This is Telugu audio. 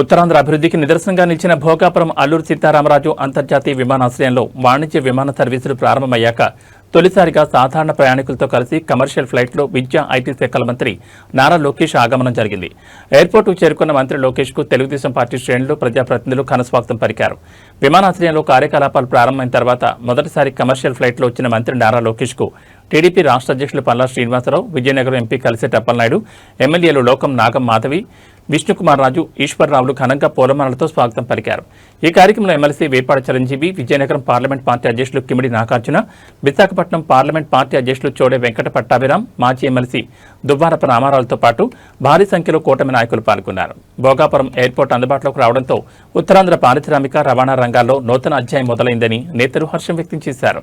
ఉత్తరాంధ్ర అభివృద్ధికి నిదర్శనంగా నిలిచిన భోగాపురం అల్లూరు సీతారామరాజు అంతర్జాతీయ విమానాశ్రయంలో వాణిజ్య విమాన సర్వీసులు ప్రారంభమయ్యాక తొలిసారిగా సాధారణ ప్రయాణికులతో కలిసి కమర్షియల్ ఫ్లైట్లో విద్యా ఐటీ శాఖల మంత్రి నారా లోకేష్ ఆగమనం జరిగింది. ఎయిర్పోర్టుకు చేరుకున్న మంత్రి లోకేష్కు తెలుగుదేశం పార్టీ శ్రేణులు, ప్రజాప్రతినిధులు ఘనస్వాగతం పలికారు. విమానాశ్రయంలో కార్యకలాపాలు ప్రారంభమైన తర్వాత మొదటిసారి కమర్షియల్ ఫ్లైట్లో వచ్చిన మంత్రి నారా లోకేష్కు టీడీపీ రాష్ట్ర అధ్యక్షులు పల్లా శ్రీనివాసరావు, విజయనగరం ఎంపీ కలిసెట్టి అప్పలనాయుడు, ఎమ్మెల్యేలు లోకం నాగం మాధవి, విష్ణుకుమార్ రాజు, ఈశ్వర్రావులు ఘనంగా పూలమాలతో స్వాగతం పలికారు. ఈ కార్యక్రమంలో MLC Vepada Chiranjeevi, Vizianagaram parliament party అధ్యక్షులు కిమిడి నాగార్జున, విశాఖపట్నం పార్లమెంట్ పార్టీ అధ్యక్షులు చోడే వెంకట పట్టాభిరామ్, మాజీ ఎమ్మెల్సీ దువ్వారపు రామారావులతో పాటు భారీ సంఖ్యలో కూటమి నాయకులు పాల్గొన్నారు. భోగాపురం ఎయిర్పోర్ట్ అందుబాటులోకి రావడంతో ఉత్తరాంధ్ర పారిశ్రామిక రవాణా రంగాల్లో నూతన అధ్యాయం మొదలైందని నేతలు హర్షం వ్యక్తం చేశారు.